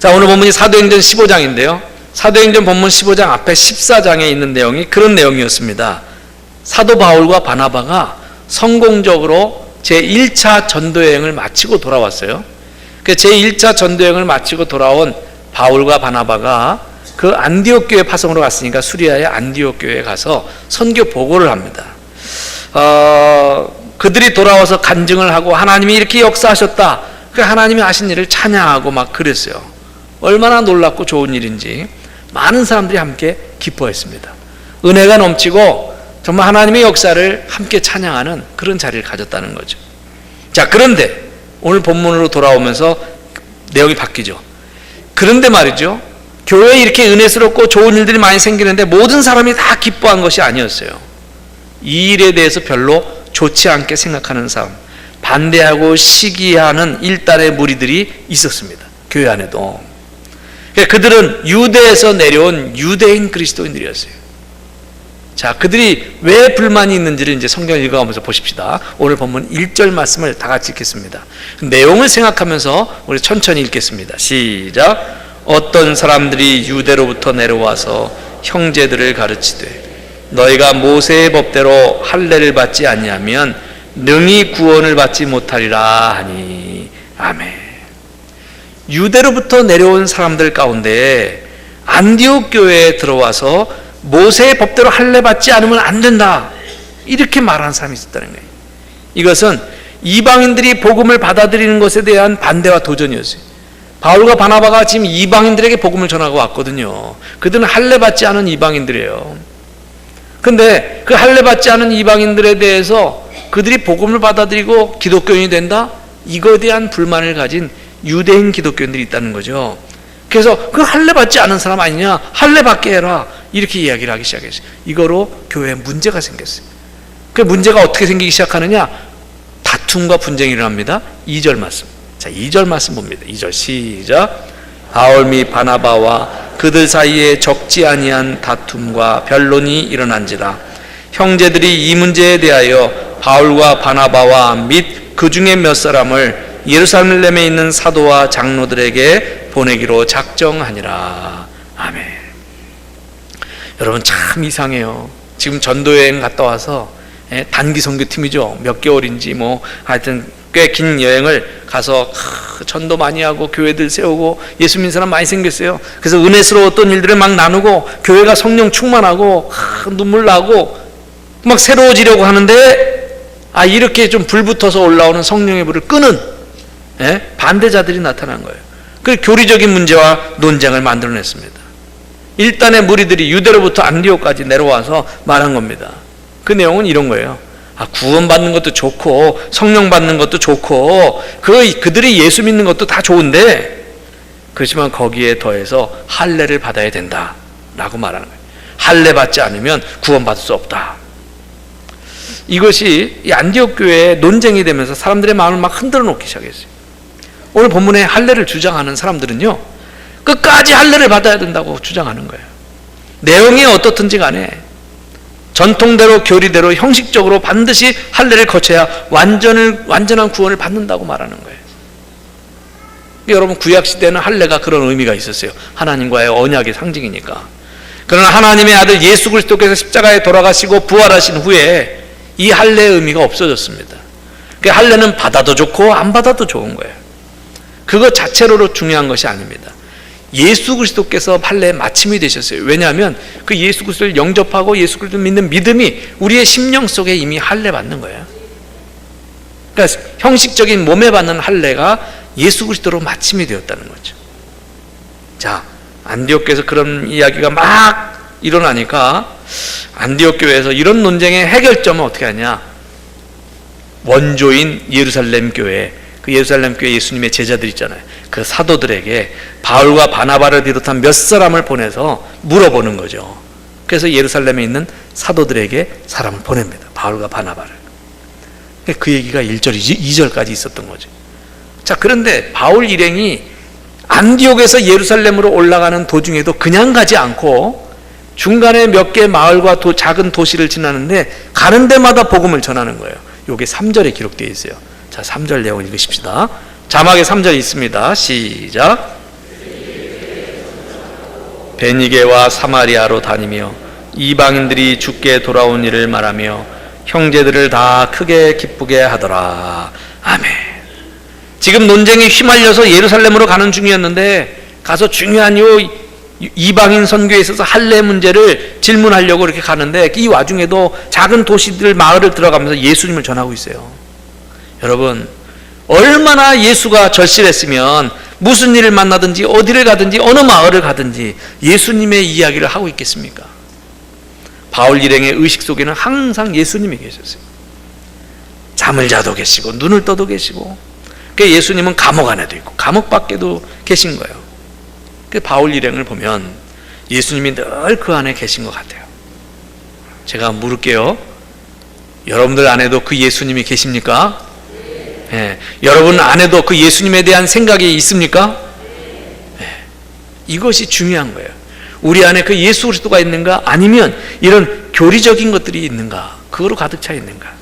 자, 오늘 본문이 사도행전 15장인데요. 사도행전 본문 15장 앞에 14장에 있는 내용이 그런 내용이었습니다. 사도 바울과 바나바가 성공적으로 제1차 전도여행을 마치고 돌아왔어요. 그 제1차 전도여행을 마치고 돌아온 바울과 바나바가 그 안디옥 교회 파송으로 갔으니까 수리아의 안디옥 교회에 가서 선교 보고를 합니다. 그들이 돌아와서 간증을 하고 하나님이 이렇게 역사하셨다, 그 하나님이 하신 일을 찬양하고 막 그랬어요. 얼마나 놀랍고 좋은 일인지 많은 사람들이 함께 기뻐했습니다. 은혜가 넘치고 정말 하나님의 역사를 함께 찬양하는 그런 자리를 가졌다는 거죠. 자, 그런데 오늘 본문으로 돌아오면서 내용이 바뀌죠. 그런데 말이죠, 교회에 이렇게 은혜스럽고 좋은 일들이 많이 생기는데 모든 사람이 다 기뻐한 것이 아니었어요. 이 일에 대해서 별로 좋지 않게 생각하는 사람, 반대하고 시기하는 일단의 무리들이 있었습니다. 교회 안에도. 그들은 유대에서 내려온 유대인 그리스도인들이었어요. 자, 그들이 왜 불만이 있는지를 이제 성경을 읽어가면서 보십시다. 오늘 본문 1절 말씀을 다 같이 읽겠습니다. 내용을 생각하면서 우리 천천히 읽겠습니다. 시작. 어떤 사람들이 유대로부터 내려와서 형제들을 가르치되 너희가 모세의 법대로 할례를 받지 아니하면 능히 구원을 받지 못하리라 하니. 아멘. 유대로부터 내려온 사람들 가운데 안디옥 교회에 들어와서 모세의 법대로 할례 받지 않으면 안 된다, 이렇게 말하는 사람이 있었다는 거예요. 이것은 이방인들이 복음을 받아들이는 것에 대한 반대와 도전이었어요. 바울과 바나바가 지금 이방인들에게 복음을 전하고 왔거든요. 그들은 할례 받지 않은 이방인들이에요. 근데 그 할례 받지 않은 이방인들에 대해서 그들이 복음을 받아들이고 기독교인이 된다, 이거에 대한 불만을 가진 유대인 기독교인들이 있다는 거죠. 그래서 그 할례 받지 않은 사람 아니냐, 할례 받게 해라, 이렇게 이야기를 하기 시작했어요. 이거로 교회에 문제가 생겼어요. 그 문제가 어떻게 생기기 시작하느냐, 다툼과 분쟁이 일어납니다. 2절 말씀. 자, 2절 말씀 봅니다. 2절 시작. 바울 및 바나바와 그들 사이에 적지 아니한 다툼과 변론이 일어난지라 형제들이 이 문제에 대하여 바울과 바나바와 및 그 중에 몇 사람을 예루살렘에 있는 사도와 장로들에게 보내기로 작정하니라. 아멘. 여러분, 참 이상해요. 지금 전도여행 갔다 와서 단기 선교팀이죠. 몇 개월인지 뭐 하여튼 꽤 긴 여행을 가서 전도 많이 하고 교회들 세우고 예수 믿는 사람 많이 생겼어요. 그래서 은혜스러웠던 일들을 막 나누고 교회가 성령 충만하고 눈물 나고 막 새로워지려고 하는데, 이렇게 좀 불붙어서 올라오는 성령의 불을 끄는 반대자들이 나타난 거예요. 그 교리적인 문제와 논쟁을 만들어냈습니다. 일단의 무리들이 유대로부터 안디옥까지 내려와서 말한 겁니다. 그 내용은 이런 거예요. 구원받는 것도 좋고 성령 받는 것도 좋고 그들이 예수 믿는 것도 다 좋은데, 그렇지만 거기에 더해서 할례를 받아야 된다 라고 말하는 거예요. 할례 받지 않으면 구원받을 수 없다. 이것이 이 안디옥 교회에 논쟁이 되면서 사람들의 마음을 막 흔들어 놓기 시작했어요. 오늘 본문에 할례를 주장하는 사람들은요, 끝까지 할례를 받아야 된다고 주장하는 거예요. 내용이 어떻든지 간에 전통대로 교리대로 형식적으로 반드시 할례를 거쳐야 완전한 구원을 받는다고 말하는 거예요. 여러분, 구약시대는 할례가 그런 의미가 있었어요. 하나님과의 언약의 상징이니까. 그러나 하나님의 아들 예수 그리스도께서 십자가에 돌아가시고 부활하신 후에 이 할례의 의미가 없어졌습니다. 그 할례는 받아도 좋고 안 받아도 좋은 거예요. 그것 자체로 중요한 것이 아닙니다. 예수 그리스도께서 할례의 마침이 되셨어요. 왜냐하면 그 예수 그리스도를 영접하고 예수 그리스도를 믿는 믿음이 우리의 심령 속에 이미 할례 받는 거예요. 그러니까 형식적인 몸에 받는 할례가 예수 그리스도로 마침이 되었다는 거죠. 자, 안디옥 교회에서 그런 이야기가 막 일어나니까 안디옥 교회에서 이런 논쟁의 해결점은 어떻게 하냐, 원조인 예루살렘 교회, 그 예루살렘 교회 예수님의 제자들 있잖아요. 그 사도들에게 바울과 바나바를 비롯한 몇 사람을 보내서 물어보는 거죠. 그래서 예루살렘에 있는 사도들에게 사람을 보냅니다. 바울과 바나바를. 그 얘기가 1절, 2절까지 있었던 거죠. 자, 그런데 바울 일행이 안디옥에서 예루살렘으로 올라가는 도중에도 그냥 가지 않고 중간에 몇 개 마을과 작은 도시를 지나는데 가는 데마다 복음을 전하는 거예요. 이게 3절에 기록되어 있어요. 자, 3절 내용 읽으십시다. 자막에 3절 있습니다. 시작. 베니게와 사마리아로 다니며 이방인들이 주께 돌아온 일을 말하며 형제들을 다 크게 기쁘게 하더라. 아멘. 지금 논쟁에 휘말려서 예루살렘으로 가는 중이었는데 가서 중요한 이방인 선교에 있어서 할례 문제를 질문하려고 이렇게 가는데 이 와중에도 작은 도시들 마을을 들어가면서 예수님을 전하고 있어요. 여러분, 얼마나 예수가 절실했으면 무슨 일을 만나든지 어디를 가든지 어느 마을을 가든지 예수님의 이야기를 하고 있겠습니까? 바울 일행의 의식 속에는 항상 예수님이 계셨어요. 잠을 자도 계시고 눈을 떠도 계시고, 그러니까 예수님은 감옥 안에도 있고 감옥 밖에도 계신 거예요. 그 바울 일행을 보면 예수님이 늘 그 안에 계신 것 같아요. 제가 물을게요. 여러분들 안에도 그 예수님이 계십니까? 예, 여러분 안에도 그 예수님에 대한 생각이 있습니까? 예, 이것이 중요한 거예요. 우리 안에 그 예수 그리스도가 있는가, 아니면 이런 교리적인 것들이 있는가, 그거로 가득 차 있는가,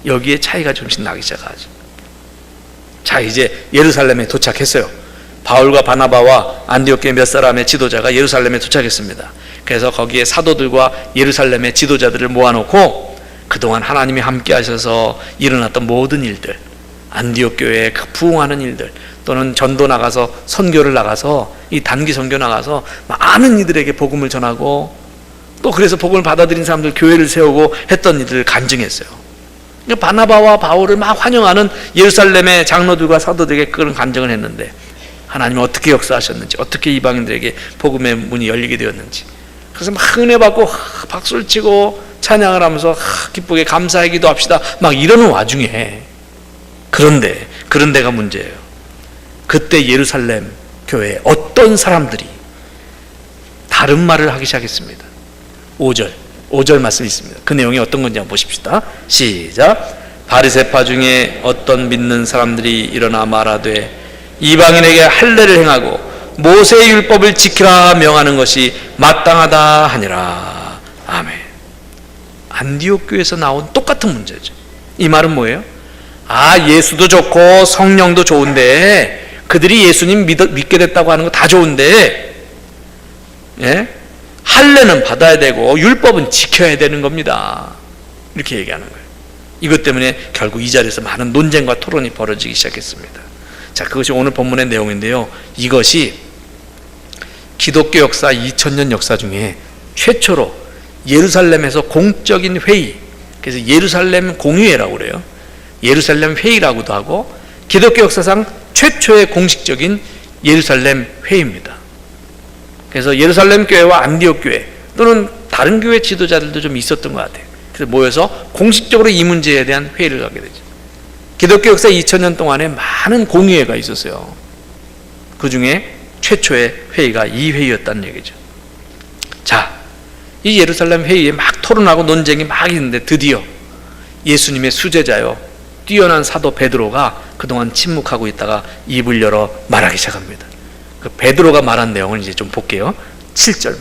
여기에 차이가 좀씩 나기 시작하죠. 자, 이제 예루살렘에 도착했어요. 바울과 바나바와 안디옥교의 몇 사람의 지도자가 예루살렘에 도착했습니다. 그래서 거기에 사도들과 예루살렘의 지도자들을 모아놓고 그동안 하나님이 함께 하셔서 일어났던 모든 일들, 안디옥 교회에 부흥하는 일들, 또는 전도 나가서 선교를 나가서 이 단기 선교 나가서 많은 이들에게 복음을 전하고, 또 그래서 복음을 받아들인 사람들 교회를 세우고 했던 일들을 간증했어요. 바나바와 바울을 막 환영하는 예루살렘의 장로들과 사도들에게 그런 간증을 했는데, 하나님은 어떻게 역사하셨는지, 어떻게 이방인들에게 복음의 문이 열리게 되었는지, 그래서 막 은혜 받고 박수를 치고 찬양을 하면서 기쁘게 감사의 기도합시다 막 이러는 와중에, 그런 데가 문제예요. 그때 예루살렘 교회에 어떤 사람들이 다른 말을 하기 시작했습니다. 5절 말씀이 있습니다. 그 내용이 어떤 건지 한번 보십시다. 시작. 바리새파 중에 어떤 믿는 사람들이 일어나 말하되 이방인에게 할례를 행하고 모세의 율법을 지키라 명하는 것이 마땅하다 하니라. 아멘. 안디옥 교회에서 나온 똑같은 문제죠. 이 말은 뭐예요? 예수도 좋고 성령도 좋은데, 그들이 예수님 믿게 됐다고 하는 거 다 좋은데, 예? 할례는 받아야 되고 율법은 지켜야 되는 겁니다. 이렇게 얘기하는 거예요. 이것 때문에 결국 이 자리에서 많은 논쟁과 토론이 벌어지기 시작했습니다. 자, 그것이 오늘 본문의 내용인데요. 이것이 기독교 역사 2000년 역사 중에 최초로 예루살렘에서 공적인 회의, 그래서 예루살렘 공의회라고 그래요. 예루살렘 회의라고도 하고, 기독교 역사상 최초의 공식적인 예루살렘 회의입니다. 그래서 예루살렘 교회와 안디옥 교회 또는 다른 교회 지도자들도 좀 있었던 것 같아요. 그래서 모여서 공식적으로 이 문제에 대한 회의를 하게 되죠. 기독교 역사 2000년 동안에 많은 공의회가 있었어요. 그 중에 최초의 회의가 이 회의였다는 얘기죠. 자, 이 예루살렘 회의에 막 토론하고 논쟁이 막 있는데 드디어 예수님의 수제자요, 뛰어난 사도 베드로가 그동안 침묵하고 있다가 입을 열어 말하기 시작합니다. 그 베드로가 말한 내용을 이제 좀 볼게요. 7절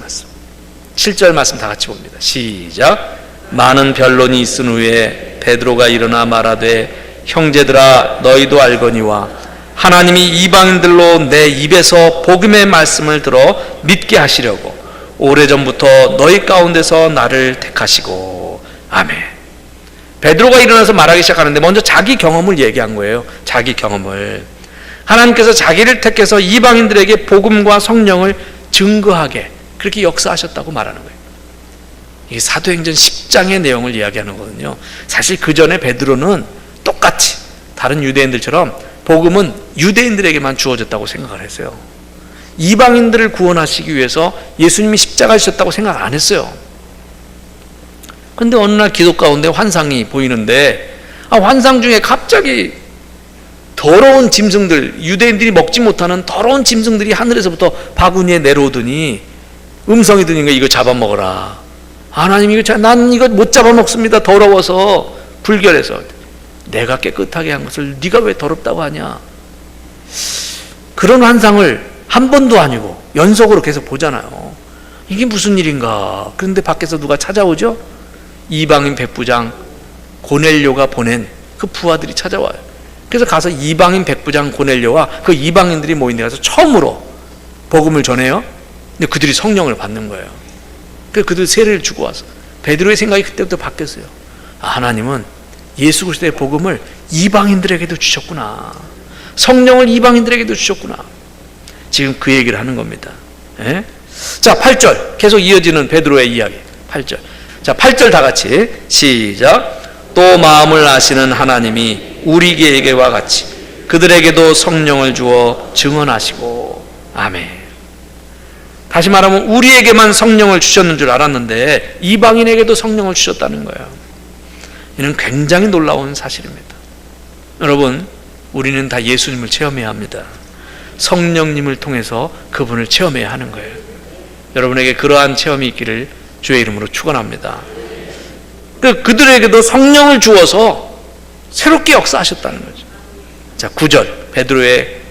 말씀 다 같이 봅니다. 시작. 많은 변론이 있은 후에 베드로가 일어나 말하되 형제들아, 너희도 알거니와 하나님이 이방인들로 내 입에서 복음의 말씀을 들어 믿게 하시려고 오래전부터 너희 가운데서 나를 택하시고. 아멘. 베드로가 일어나서 말하기 시작하는데 먼저 자기 경험을 얘기한 거예요. 자기 경험을. 하나님께서 자기를 택해서 이방인들에게 복음과 성령을 증거하게 그렇게 역사하셨다고 말하는 거예요. 이게 사도행전 10장의 내용을 이야기하는 거거든요. 사실 그 전에 베드로는 똑같이 다른 유대인들처럼 복음은 유대인들에게만 주어졌다고 생각을 했어요. 이방인들을 구원하시기 위해서 예수님이 십자가를 지셨다고 생각 안 했어요. 그런데 어느 날 기도 가운데 환상이 보이는데, 환상 중에 갑자기 더러운 짐승들, 유대인들이 먹지 못하는 더러운 짐승들이 하늘에서부터 바구니에 내려오더니 음성이 드니까 이거 잡아먹어라. 하나님, 난 이거 못 잡아먹습니다. 더러워서. 불결해서. 내가 깨끗하게 한 것을 네가 왜 더럽다고 하냐. 그런 환상을 한 번도 아니고 연속으로 계속 보잖아요. 이게 무슨 일인가. 그런데 밖에서 누가 찾아오죠? 이방인 백부장 고넬료가 보낸 그 부하들이 찾아와요. 그래서 가서 이방인 백부장 고넬료와 그 이방인들이 모인 데 가서 처음으로 복음을 전해요. 근데 그들이 성령을 받는 거예요. 그래서 그들 세례를 주고 와서 베드로의 생각이 그때부터 바뀌었어요. 하나님은 예수 그리스도의 복음을 이방인들에게도 주셨구나. 성령을 이방인들에게도 주셨구나. 지금 그 얘기를 하는 겁니다. 예? 자, 8절 계속 이어지는 베드로의 이야기. 8절. 자, 8절 다 같이 시작. 또 마음을 아시는 하나님이 우리에게와 같이 그들에게도 성령을 주어 증언하시고. 아멘. 다시 말하면 우리에게만 성령을 주셨는 줄 알았는데 이방인에게도 성령을 주셨다는 거예요. 이는 굉장히 놀라운 사실입니다. 여러분, 우리는 다 예수님을 체험해야 합니다. 성령님을 통해서 그분을 체험해야 하는 거예요. 여러분에게 그러한 체험이 있기를 주의 이름으로 축원합니다. 그들에게도 성령을 주어서 새롭게 역사하셨다는 거죠. 자, 9절 베드로의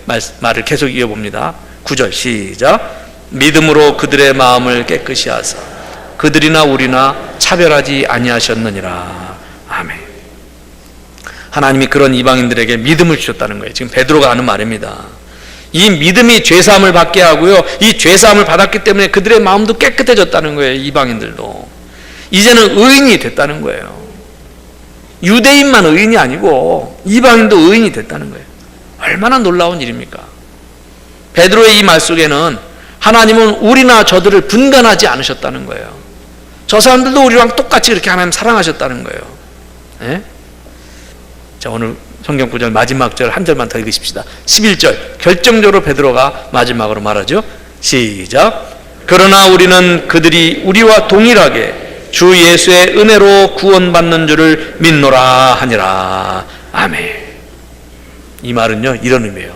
말을 계속 이어봅니다. 9절 시작. 믿음으로 그들의 마음을 깨끗이 하사 그들이나 우리나 차별하지 아니하셨느니라. 아멘. 하나님이 그런 이방인들에게 믿음을 주셨다는 거예요. 지금 베드로가 하는 말입니다. 이 믿음이 죄사함을 받게 하고요, 이 죄사함을 받았기 때문에 그들의 마음도 깨끗해졌다는 거예요. 이방인들도 이제는 의인이 됐다는 거예요. 유대인만 의인이 아니고 이방인도 의인이 됐다는 거예요. 얼마나 놀라운 일입니까? 베드로의 이 말 속에는 하나님은 우리나 저들을 분간하지 않으셨다는 거예요. 저 사람들도 우리랑 똑같이 그렇게 하나님 사랑하셨다는 거예요. 네? 자, 오늘 성경 구절 마지막 절 한 절만 더 읽으십시다. 11절 결정적으로 베드로가 마지막으로 말하죠. 시작. 그러나 우리는 그들이 우리와 동일하게 주 예수의 은혜로 구원받는 줄을 믿노라 하니라. 아멘. 이 말은요, 이런 의미예요.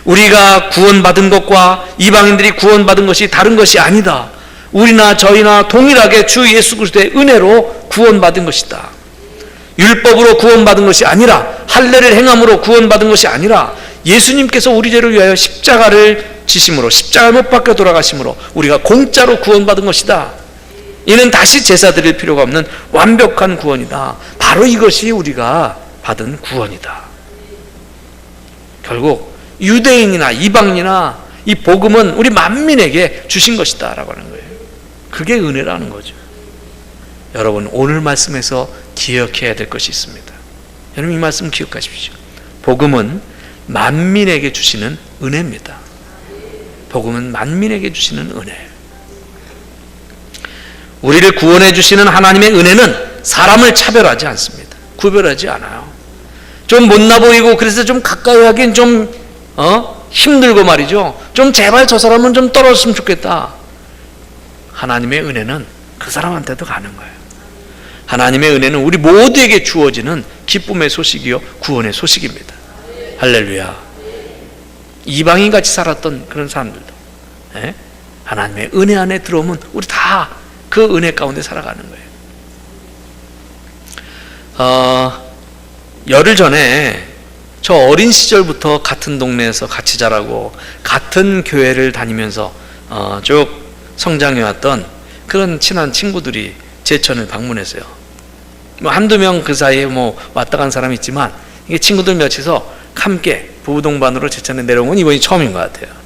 우리가 구원받은 것과 이방인들이 구원받은 것이 다른 것이 아니다. 우리나 저희나 동일하게 주 예수 그리스도의 은혜로 구원받은 것이다. 율법으로 구원받은 것이 아니라, 할례를 행함으로 구원받은 것이 아니라 예수님께서 우리 죄를 위하여 십자가를 지심으로, 십자가 못 박혀 돌아가심으로 우리가 공짜로 구원받은 것이다. 이는 다시 제사 드릴 필요가 없는 완벽한 구원이다. 바로 이것이 우리가 받은 구원이다. 결국 유대인이나 이방인이나 이 복음은 우리 만민에게 주신 것이다 라고 하는 거예요. 그게 은혜라는 거죠. 여러분, 오늘 말씀에서 기억해야 될 것이 있습니다. 여러분, 이 말씀 기억하십시오. 복음은 만민에게 주시는 은혜입니다. 복음은 만민에게 주시는 은혜. 우리를 구원해 주시는 하나님의 은혜는 사람을 차별하지 않습니다. 구별하지 않아요. 좀 못나 보이고 그래서 좀 가까이 하긴 좀 힘들고 말이죠. 좀 제발 저 사람은 좀 떨어졌으면 좋겠다. 하나님의 은혜는 그 사람한테도 가는 거예요. 하나님의 은혜는 우리 모두에게 주어지는 기쁨의 소식이요 구원의 소식입니다. 할렐루야. 이방인같이 살았던 그런 사람들도 하나님의 은혜 안에 들어오면 우리 다 그 은혜 가운데 살아가는 거예요. 열흘 전에 저 어린 시절부터 같은 동네에서 같이 자라고 같은 교회를 다니면서 쭉 성장해왔던 그런 친한 친구들이 제천을 방문했어요. 뭐 한두 명 그 사이에 뭐 왔다 간 사람이 있지만 이게 친구들 몇이서 함께 부부 동반으로 제천에 내려온 건 이번이 처음인 것 같아요.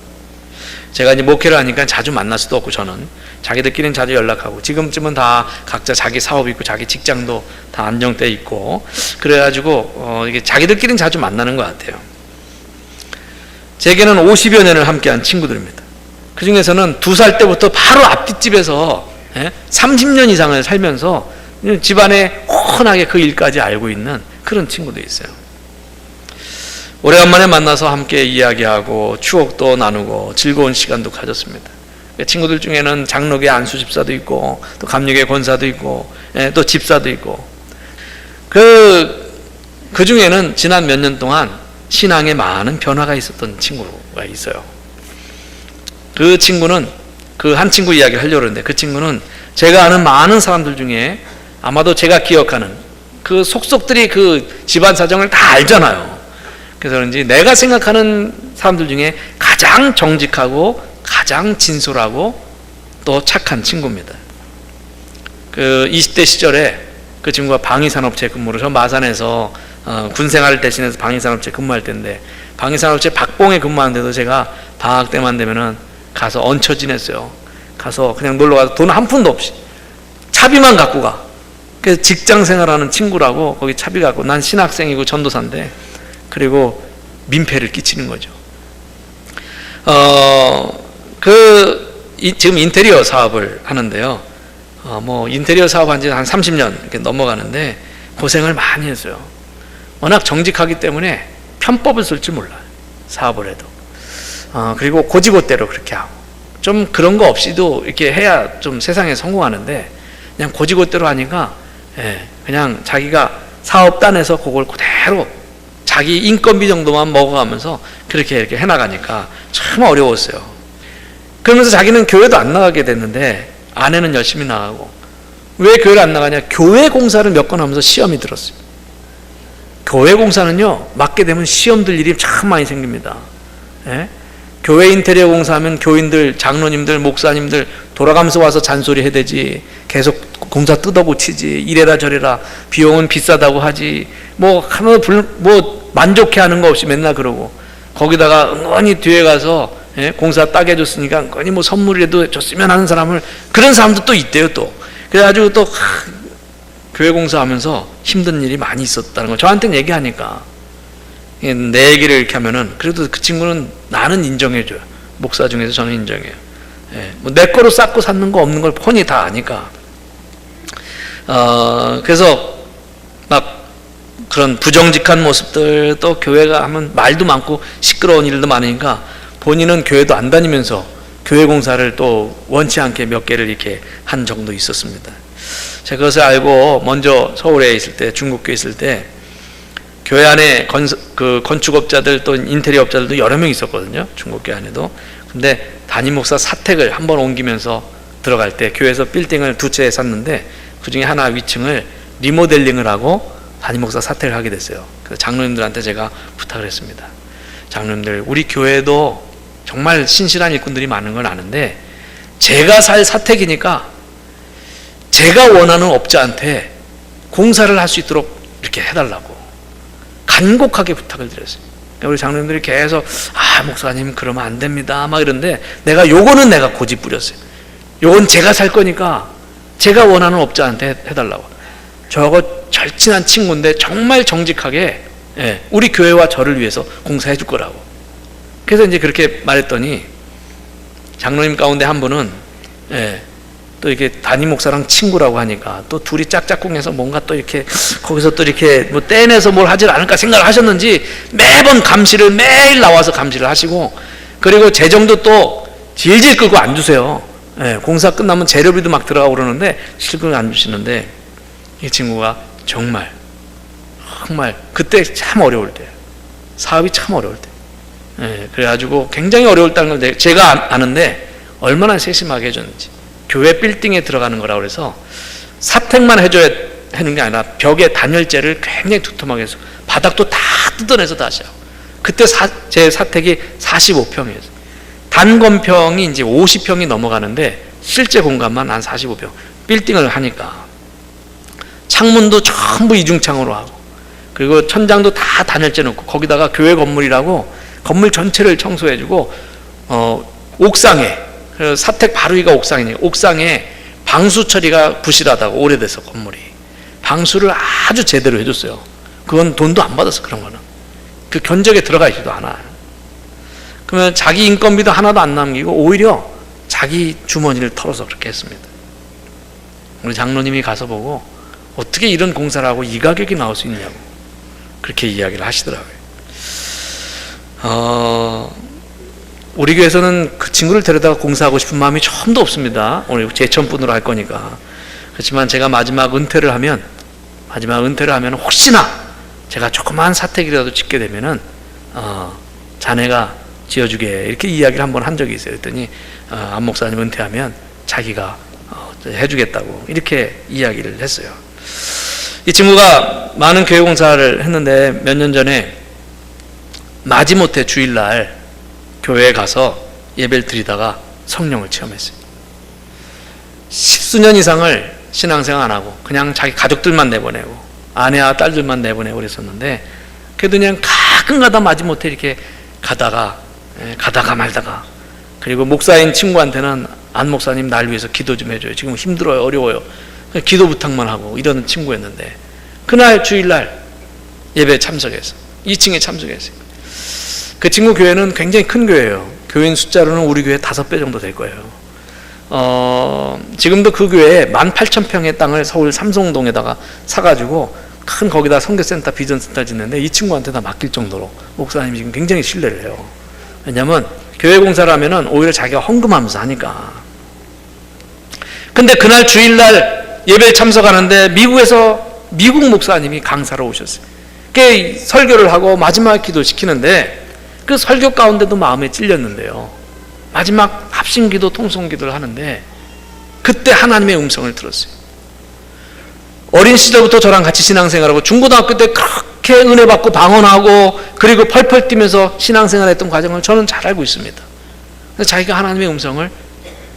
제가 이제 목회를 하니까 자주 만날 수도 없고 저는 자기들끼리는 자주 연락하고 지금쯤은 다 각자 자기 사업 있고 자기 직장도 다 안정돼 있고 그래가지고 이게 자기들끼리는 자주 만나는 것 같아요. 제게는 50여 년을 함께한 친구들입니다. 그 중에서는 2살 때부터 바로 앞뒷집에서 30년 이상을 살면서 집안에 훤하게 그 일까지 알고 있는 그런 친구도 있어요. 오래간만에 만나서 함께 이야기하고 추억도 나누고 즐거운 시간도 가졌습니다. 친구들 중에는 장로계 안수 집사도 있고 또 감리계 권사도 있고 또 집사도 있고 그 중에는 지난 몇 년 동안 신앙에 많은 변화가 있었던 친구가 있어요. 그 친구는 그 한 친구 이야기를 하려고 했는데 그 친구는 제가 아는 많은 사람들 중에 아마도 제가 기억하는 그 속속들이 그 집안 사정을 다 알잖아요. 그래서 그런지 내가 생각하는 사람들 중에 가장 정직하고 가장 진솔하고 또 착한 친구입니다. 그 20대 시절에 그 친구가 방위산업체 근무를 저 마산에서 군생활을 대신해서 방위산업체 근무할 때인데 방위산업체 박봉에 근무하는데도 제가 방학 때만 되면은 가서 얹혀 지냈어요. 가서 그냥 놀러 가서 돈 한 푼도 없이 차비만 갖고 가. 그래서 직장 생활하는 친구라고 거기 차비 갖고, 난 신학생이고 전도사인데, 그리고 민폐를 끼치는 거죠. 지금 인테리어 사업을 하는데요. 인테리어 사업 한 지 한 30년 이렇게 넘어가는데 고생을 많이 했어요. 워낙 정직하기 때문에 편법을 쓸 줄 몰라요. 사업을 해도. 그리고 고지고대로 그렇게 하고. 좀 그런 거 없이도 이렇게 해야 좀 세상에 성공하는데, 그냥 고지고대로 하니까, 그냥 자기가 사업단에서 그걸 그대로 자기 인건비 정도만 먹어가면서 그렇게 이렇게 해나가니까 참 어려웠어요. 그러면서 자기는 교회도 안 나가게 됐는데, 아내는 열심히 나가고. 왜 교회를 안 나가냐? 교회 공사를 몇 건 하면서 시험이 들었어요. 교회 공사는요, 맡게 되면 시험 들 일이 참 많이 생깁니다. 교회 인테리어 공사하면 교인들, 장로님들, 목사님들 돌아가면서 와서 잔소리 해대지, 계속 공사 뜯어고치지, 이래라 저래라, 비용은 비싸다고 하지, 만족해 하는 거 없이 맨날 그러고, 거기다가 응원히 뒤에 가서 공사 딱 해줬으니까 응원히 선물이라도 줬으면 하는 사람을, 그런 사람도 또 있대요. 또 그래가지고 또 교회 공사하면서 힘든 일이 많이 있었다는 거 저한테는 얘기하니까, 내 얘기를 이렇게 하면은 그래도 그 친구는 나는 인정해줘요. 목사 중에서 저는 인정해요. 내 거로 쌓고 쌓는 거 없는 걸 뻔히 다 아니까. 그래서 막 그런 부정직한 모습들, 또 교회가 하면 말도 많고 시끄러운 일도 많으니까 본인은 교회도 안 다니면서 교회 공사를 또 원치 않게 몇 개를 이렇게 한 정도 있었습니다. 제가 그것을 알고 먼저 서울에 있을 때, 중국교에 있을 때, 교회 안에 건축업자들 또 인테리어 업자들도 여러 명 있었거든요. 중국교회 안에도. 근데 담임 목사 사택을 한번 옮기면서 들어갈 때 교회에서 빌딩을 2채 샀는데, 그 중에 하나 위층을 리모델링을 하고 담임 목사 사택을 하게 됐어요. 그래서 장로님들한테 제가 부탁을 했습니다. 장로님들, 우리 교회도 정말 신실한 일꾼들이 많은 건 아는데, 제가 살 사택이니까 제가 원하는 업자한테 공사를 할 수 있도록 이렇게 해달라고 간곡하게 부탁을 드렸어요. 우리 장로님들이 계속 목사님 그러면 안 됩니다 막 이런데, 요거는 내가 고집 부렸어요. 요건 제가 살 거니까 제가 원하는 업자한테 해달라고. 저거 절친한 친구인데 정말 정직하게 우리 교회와 저를 위해서 공사해 줄 거라고. 그래서 이제 그렇게 말했더니, 장로님 가운데 한 분은 또 이렇게 담임 목사랑 친구라고 하니까 또 둘이 짝짝꿍해서 뭔가 또 이렇게 거기서 또 이렇게 떼내서 뭘 하질 않을까 생각을 하셨는지 매번 감시를, 매일 나와서 감시를 하시고, 그리고 재정도 또 질질 끌고 안 주세요. 공사 끝나면 재료비도 막 들어가고 그러는데 실컷 안 주시는데, 이 친구가 정말 그때 참 어려울 때, 사업이 참 어려울 때, 그래가지고 굉장히 어려웠다는 걸 제가 아는데 얼마나 세심하게 해줬는지. 교회 빌딩에 들어가는 거라고 그래서 사택만 해줘야 하는 게 아니라 벽에 단열재를 굉장히 두툼하게 해서 바닥도 다 뜯어내서 다시 하고. 그때 제 사택이 45평이었어요. 단건평이 이제 50평이 넘어가는데 실제 공간만 한 45평. 빌딩을 하니까 창문도 전부 이중창으로 하고, 그리고 천장도 다 단열재 놓고, 거기다가 교회 건물이라고 건물 전체를 청소해주고, 옥상에, 사택 바로 위가 옥상이니까 옥상에 방수 처리가 부실하다고, 오래돼서 건물이 방수를 아주 제대로 해줬어요. 그건 돈도 안 받았어. 그런 거는 그 견적에 들어가 있지도 않아. 그러면 자기 인건비도 하나도 안 남기고 오히려 자기 주머니를 털어서 그렇게 했습니다. 우리 장로님이 가서 보고 어떻게 이런 공사를 하고 이 가격이 나올 수 있냐고 그렇게 이야기를 하시더라고요. 우리 교회에서는 그 친구를 데려다가 공사하고 싶은 마음이 처음도 없습니다. 오늘 제천분으로 할 거니까. 그렇지만 제가 마지막 은퇴를 하면 혹시나 제가 조그만 사택이라도 짓게 되면은 자네가 지어주게, 이렇게 이야기를 한번 한 적이 있어요. 그랬더니 안 목사님 은퇴하면 자기가 해주겠다고 이렇게 이야기를 했어요. 이 친구가 많은 교회 공사를 했는데 몇 년 전에 마지못해 주일날 교회에 가서 예배를 드리다가 성령을 체험했어요. 10수년 이상을 신앙생활 안 하고 그냥 자기 가족들만 내보내고 아내와 딸들만 내보내고 그랬었는데, 그래도 그냥 가끔가다 마지못해 이렇게 가다가 말다가, 그리고 목사인 친구한테는 안 목사님 날 위해서 기도 좀 해줘요. 지금 힘들어요. 어려워요. 기도 부탁만 하고 이러는 친구였는데 그날 주일날 예배에 참석해서 2층에 참석했어요. 그 친구 교회는 굉장히 큰 교회예요. 교인 숫자로는 우리 교회 5배 정도 될 거예요. 지금도 그 교회에 18,000평의 땅을 서울 삼성동에다가 사가지고 큰 거기다 선교센터 비전센터 짓는데 이 친구한테 다 맡길 정도로 목사님이 지금 굉장히 신뢰를 해요. 왜냐하면 교회 공사를 하면은 오히려 자기가 헌금하면서 하니까. 근데 그날 주일날 예배에 참석하는데 미국 목사님이 강사로 오셨어요. 그 설교를 하고 마지막 기도 시키는데 그 설교 가운데도 마음에 찔렸는데요. 마지막 합심기도 통성기도를 하는데 그때 하나님의 음성을 들었어요. 어린 시절부터 저랑 같이 신앙생활하고 중고등학교 때 그렇게 은혜 받고 방언하고 그리고 펄펄 뛰면서 신앙생활했던 과정을 저는 잘 알고 있습니다. 그래서 자기가 하나님의 음성을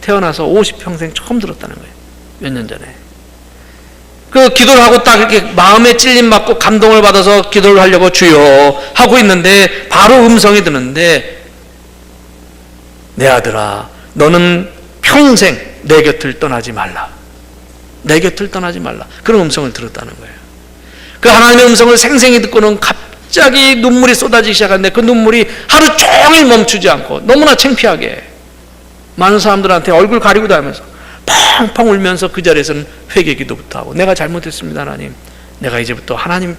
태어나서 50평생 처음 들었다는 거예요. 몇 년 전에. 그 기도를 하고 딱 이렇게 마음에 찔림 받고 감동을 받아서 기도를 하려고 주여 하고 있는데 바로 음성이 드는데 내 아들아 너는 평생 내 곁을 떠나지 말라. 내 곁을 떠나지 말라. 그런 음성을 들었다는 거예요. 그 하나님의 음성을 생생히 듣고는 갑자기 눈물이 쏟아지기 시작하는데 그 눈물이 하루 종일 멈추지 않고 너무나 창피하게 많은 사람들한테 얼굴 가리고 다니면서 펑펑 울면서 그 자리에서는 회개 기도부터 하고 내가 잘못했습니다 하나님. 내가 이제부터 하나님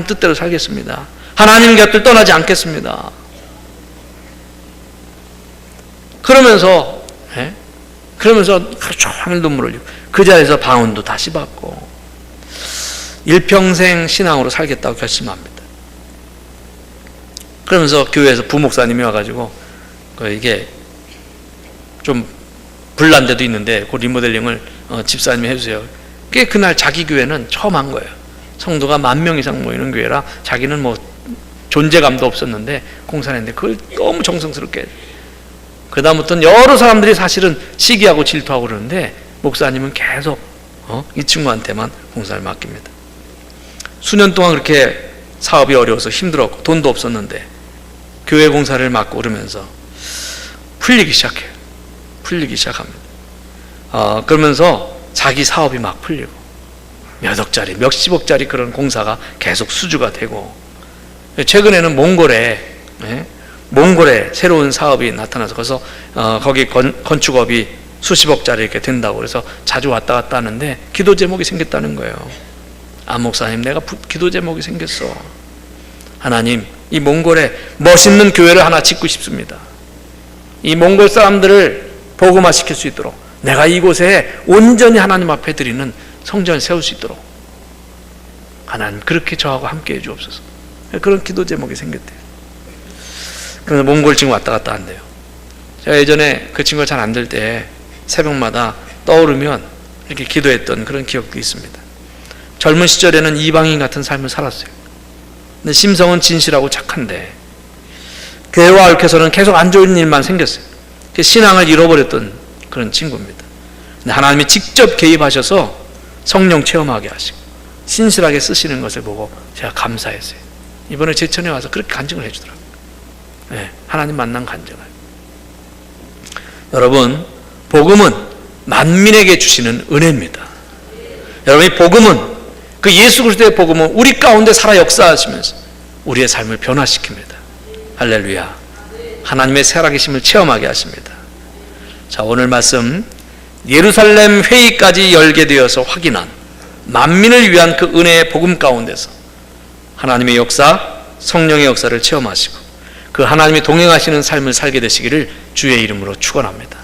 뜻대로 살겠습니다. 하나님 곁을 떠나지 않겠습니다. 그러면서 하루 종일 눈물 흘리고 그 자리에서 방언도 다시 받고 일평생 신앙으로 살겠다고 결심합니다. 그러면서 교회에서 부목사님이 와가지고 이게 좀 불난 데도 있는데 그 리모델링을 집사님이 해주세요. 그날 자기 교회는 처음 한 거예요. 성도가 10,000명 이상 모이는 교회라 자기는 뭐 존재감도 없었는데 공사를 했는데 그걸 너무 정성스럽게 그 다음부터는 여러 사람들이 사실은 시기하고 질투하고 그러는데 목사님은 계속 이 친구한테만 공사를 맡깁니다. 수년 동안 그렇게 사업이 어려워서 힘들었고 돈도 없었는데 교회 공사를 맡고 그러면서 풀리기 시작합니다. 그러면서 자기 사업이 막 풀리고 몇 억짜리 몇십억짜리 그런 공사가 계속 수주가 되고 최근에는 몽골에 새로운 사업이 나타나서 그래서 거기 건축업이 수십억짜리 이렇게 된다고 그래서 자주 왔다 갔다 하는데 기도 제목이 생겼다는 거예요. 아 목사님 내가 기도 제목이 생겼어. 하나님 이 몽골에 멋있는 교회를 하나 짓고 싶습니다. 이 몽골 사람들을 복음화 시킬 수 있도록 내가 이곳에 온전히 하나님 앞에 드리는 성전을 세울 수 있도록 하나님 그렇게 저하고 함께 해 주옵소서. 그런 기도 제목이 생겼대요. 그래서 몽골 지금 왔다 갔다 한대요. 제가 예전에 그 친구가 잘 안 될 때 새벽마다 떠오르면 이렇게 기도했던 그런 기억도 있습니다. 젊은 시절에는 이방인 같은 삶을 살았어요. 근데 심성은 진실하고 착한데 교회와 얽혀서는 계속 안 좋은 일만 생겼어요. 신앙을 잃어버렸던 그런 친구입니다. 근데 하나님이 직접 개입하셔서 성령 체험하게 하시고 신실하게 쓰시는 것을 보고 제가 감사했어요. 이번에 제천에 와서 그렇게 간증을 해주더라고요. 하나님 만난 간증을. 여러분 복음은 만민에게 주시는 은혜입니다. 여러분 이 복음은 그 예수 그리스도의 복음은 우리 가운데 살아 역사하시면서 우리의 삶을 변화시킵니다. 할렐루야. 하나님의 살아계심을 체험하게 하십니다. 자 오늘 말씀 예루살렘 회의까지 열게 되어서 확인한 만민을 위한 그 은혜의 복음 가운데서 하나님의 역사 성령의 역사를 체험하시고 그 하나님이 동행하시는 삶을 살게 되시기를 주의 이름으로 축원합니다.